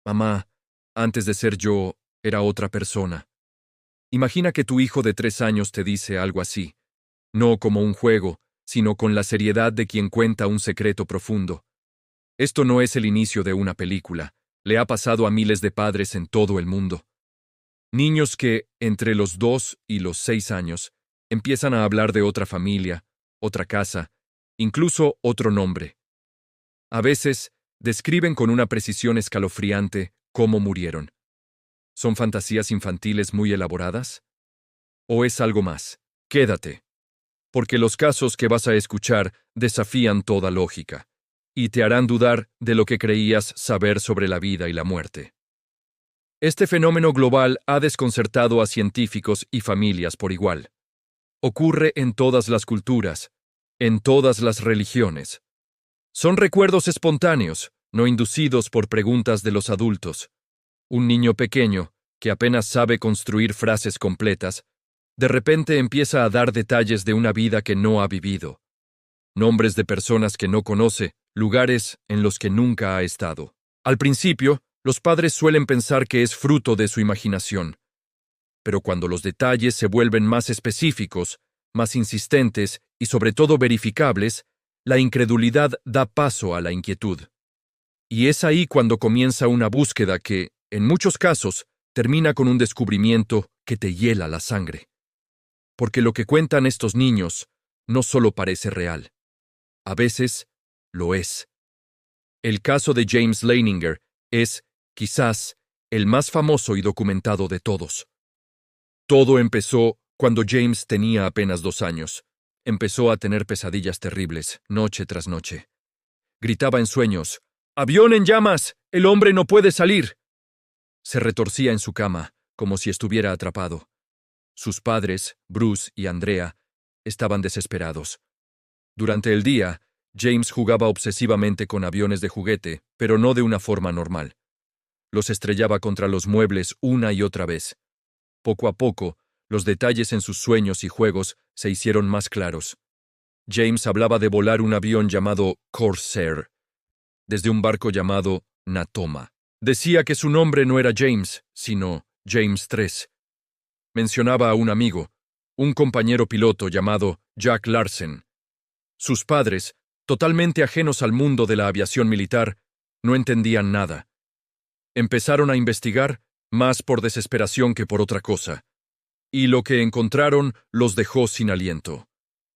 Mamá, antes de ser yo, era otra persona. Imagina que tu hijo de 3 años te dice algo así, no como un juego, sino con la seriedad de quien cuenta un secreto profundo. Esto no es el inicio de una película, le ha pasado a miles de padres en todo el mundo. Niños que, entre los 2 y los 6 años, empiezan a hablar de otra familia, otra casa, incluso otro nombre. A veces, describen con una precisión escalofriante cómo murieron. ¿Son fantasías infantiles muy elaboradas? ¿O es algo más? Quédate, porque los casos que vas a escuchar desafían toda lógica, y te harán dudar de lo que creías saber sobre la vida y la muerte. Este fenómeno global ha desconcertado a científicos y familias por igual. Ocurre en todas las culturas, en todas las religiones. Son recuerdos espontáneos, no inducidos por preguntas de los adultos. Un niño pequeño, que apenas sabe construir frases completas, de repente empieza a dar detalles de una vida que no ha vivido, nombres de personas que no conoce, lugares en los que nunca ha estado. Al principio, los padres suelen pensar que es fruto de su imaginación, pero cuando los detalles se vuelven más específicos, más insistentes y sobre todo verificables, la incredulidad da paso a la inquietud. Y es ahí cuando comienza una búsqueda que, en muchos casos, termina con un descubrimiento que te hiela la sangre. Porque lo que cuentan estos niños no solo parece real. A veces, lo es. El caso de James Leininger es, quizás, el más famoso y documentado de todos. Todo empezó cuando James tenía apenas 2 años. Empezó a tener pesadillas terribles, noche tras noche. Gritaba en sueños, «¡Avión en llamas! ¡El hombre no puede salir!». Se retorcía en su cama, como si estuviera atrapado. Sus padres, Bruce y Andrea, estaban desesperados. Durante el día, James jugaba obsesivamente con aviones de juguete, pero no de una forma normal. Los estrellaba contra los muebles una y otra vez. Poco a poco, los detalles en sus sueños y juegos se hicieron más claros. James hablaba de volar un avión llamado Corsair, desde un barco llamado Natoma. Decía que su nombre no era James, sino James III. Mencionaba a un amigo, un compañero piloto llamado Jack Larsen. Sus padres, totalmente ajenos al mundo de la aviación militar, no entendían nada. Empezaron a investigar, más por desesperación que por otra cosa, y lo que encontraron los dejó sin aliento.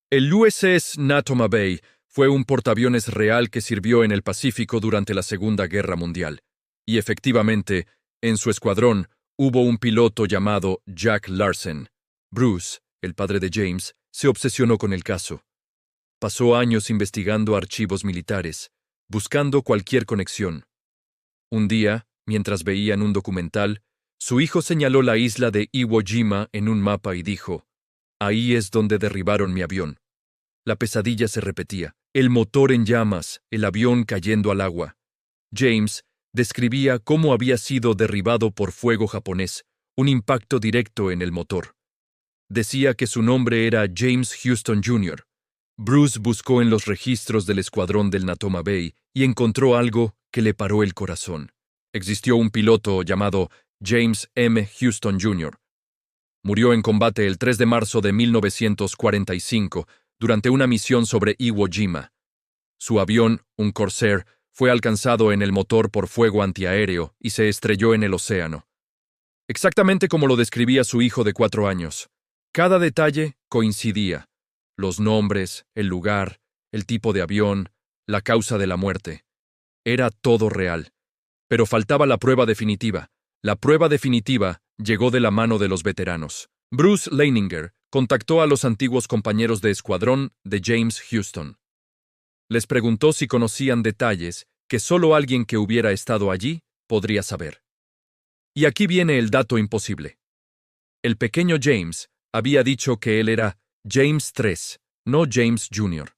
El USS Natoma Bay fue un portaaviones real que sirvió en el Pacífico durante la Segunda Guerra Mundial, y efectivamente, en su escuadrón hubo un piloto llamado Jack Larsen. Bruce, el padre de James, se obsesionó con el caso. Pasó años investigando archivos militares, buscando cualquier conexión. Un día, mientras veían un documental, su hijo señaló la isla de Iwo Jima en un mapa y dijo, «Ahí es donde derribaron mi avión». La pesadilla se repetía, el motor en llamas, el avión cayendo al agua. James describía cómo había sido derribado por fuego japonés, un impacto directo en el motor. Decía que su nombre era James Houston Jr. Bruce buscó en los registros del escuadrón del Natoma Bay y encontró algo que le paró el corazón. Existió un piloto llamado James M. Houston Jr. Murió en combate el 3 de marzo de 1945 durante una misión sobre Iwo Jima. Su avión, un Corsair, fue alcanzado en el motor por fuego antiaéreo y se estrelló en el océano. Exactamente como lo describía su hijo de 4 años. Cada detalle coincidía. Los nombres, el lugar, el tipo de avión, la causa de la muerte. Era todo real. Pero faltaba la prueba definitiva. La prueba definitiva llegó de la mano de los veteranos. Bruce Leininger contactó a los antiguos compañeros de escuadrón de James Houston. Les preguntó si conocían detalles que solo alguien que hubiera estado allí podría saber. Y aquí viene el dato imposible. El pequeño James había dicho que él era James III, no James Jr.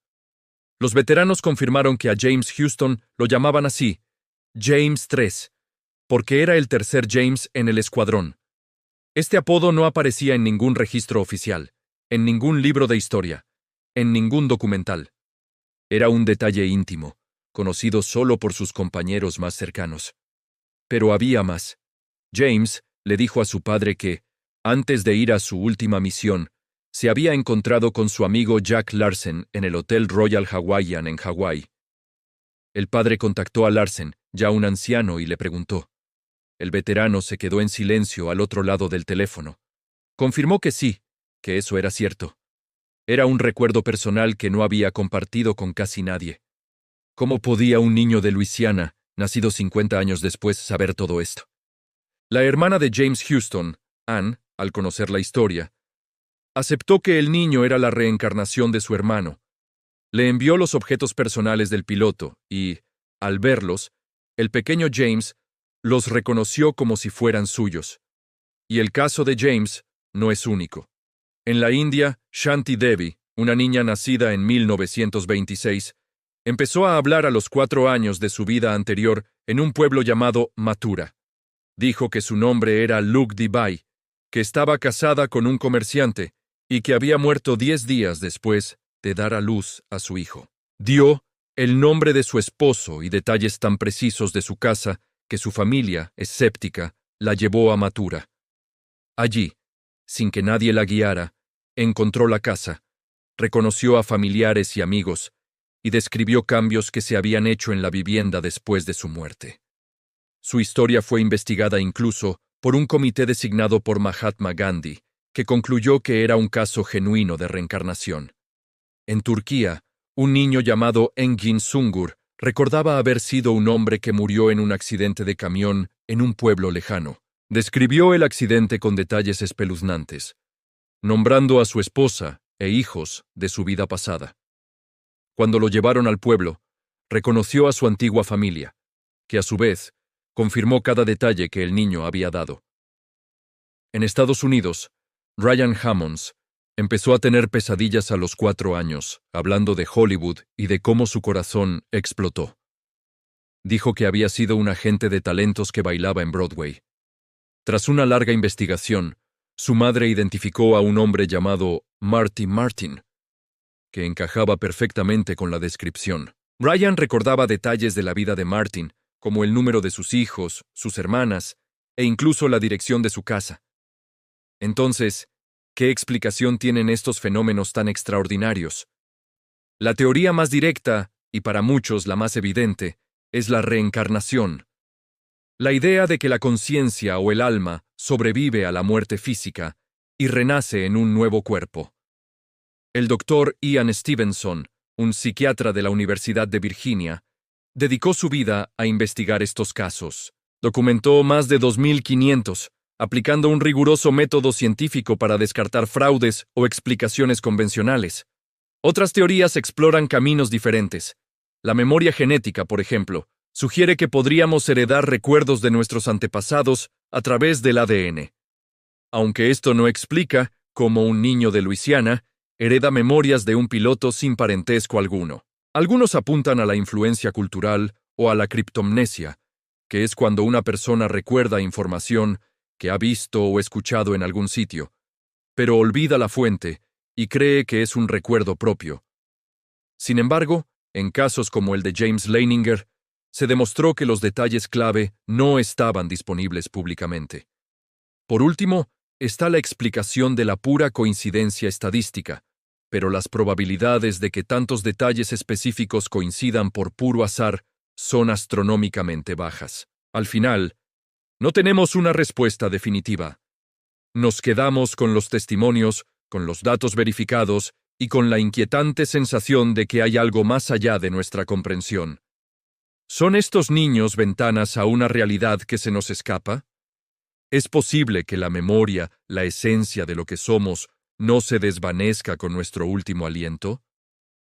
Los veteranos confirmaron que a James Houston lo llamaban así, James III, porque era el tercer James en el escuadrón. Este apodo no aparecía en ningún registro oficial, en ningún libro de historia, en ningún documental. Era un detalle íntimo, conocido solo por sus compañeros más cercanos. Pero había más. James le dijo a su padre que, antes de ir a su última misión, se había encontrado con su amigo Jack Larsen en el Hotel Royal Hawaiian en Hawái. El padre contactó a Larsen, ya un anciano, y le preguntó. El veterano se quedó en silencio al otro lado del teléfono. Confirmó que sí, que eso era cierto. Era un recuerdo personal que no había compartido con casi nadie. ¿Cómo podía un niño de Luisiana, nacido 50 años después, saber todo esto? La hermana de James Houston, Ann, al conocer la historia, aceptó que el niño era la reencarnación de su hermano. Le envió los objetos personales del piloto y, al verlos, el pequeño James los reconoció como si fueran suyos. Y el caso de James no es único. En la India, Shanti Devi, una niña nacida en 1926, empezó a hablar a los 4 años de su vida anterior en un pueblo llamado Mathura. Dijo que su nombre era Lugdi Bai, que estaba casada con un comerciante y que había muerto 10 días después de dar a luz a su hijo. Dio el nombre de su esposo y detalles tan precisos de su casa que su familia, escéptica, la llevó a Mathura. Allí, sin que nadie la guiara, encontró la casa, reconoció a familiares y amigos y describió cambios que se habían hecho en la vivienda después de su muerte. Su historia fue investigada incluso por un comité designado por Mahatma Gandhi, que concluyó que era un caso genuino de reencarnación. En Turquía, un niño llamado Engin Sungur recordaba haber sido un hombre que murió en un accidente de camión en un pueblo lejano. Describió el accidente con detalles espeluznantes, nombrando a su esposa e hijos de su vida pasada. Cuando lo llevaron al pueblo, reconoció a su antigua familia, que a su vez confirmó cada detalle que el niño había dado. En Estados Unidos, Ryan Hammonds empezó a tener pesadillas a los 4 años, hablando de Hollywood y de cómo su corazón explotó. Dijo que había sido un agente de talentos que bailaba en Broadway. Tras una larga investigación, su madre identificó a un hombre llamado Marty Martin, que encajaba perfectamente con la descripción. Ryan recordaba detalles de la vida de Martin, como el número de sus hijos, sus hermanas, e incluso la dirección de su casa. Entonces, ¿qué explicación tienen estos fenómenos tan extraordinarios? La teoría más directa, y para muchos la más evidente, es la reencarnación. La idea de que la conciencia o el alma sobrevive a la muerte física y renace en un nuevo cuerpo. El doctor Ian Stevenson, un psiquiatra de la Universidad de Virginia, dedicó su vida a investigar estos casos. Documentó más de 2.500, aplicando un riguroso método científico para descartar fraudes o explicaciones convencionales. Otras teorías exploran caminos diferentes. La memoria genética, por ejemplo, sugiere que podríamos heredar recuerdos de nuestros antepasados a través del ADN. Aunque esto no explica cómo un niño de Luisiana hereda memorias de un piloto sin parentesco alguno. Algunos apuntan a la influencia cultural o a la criptomnesia, que es cuando una persona recuerda información que ha visto o escuchado en algún sitio, pero olvida la fuente y cree que es un recuerdo propio. Sin embargo, en casos como el de James Leininger, se demostró que los detalles clave no estaban disponibles públicamente. Por último, está la explicación de la pura coincidencia estadística, pero las probabilidades de que tantos detalles específicos coincidan por puro azar son astronómicamente bajas. Al final, no tenemos una respuesta definitiva. Nos quedamos con los testimonios, con los datos verificados y con la inquietante sensación de que hay algo más allá de nuestra comprensión. ¿Son estos niños ventanas a una realidad que se nos escapa? ¿Es posible que la memoria, la esencia de lo que somos, no se desvanezca con nuestro último aliento?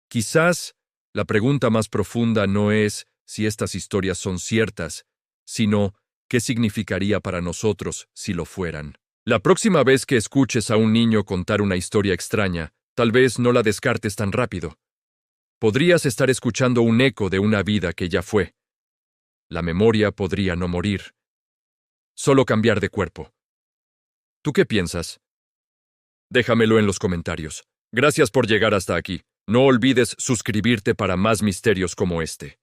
Quizás la pregunta más profunda no es si estas historias son ciertas, sino qué significaría para nosotros si lo fueran. La próxima vez que escuches a un niño contar una historia extraña, tal vez no la descartes tan rápido. Podrías estar escuchando un eco de una vida que ya fue. La memoria podría no morir, solo cambiar de cuerpo. ¿Tú qué piensas? Déjamelo en los comentarios. Gracias por llegar hasta aquí. No olvides suscribirte para más misterios como este.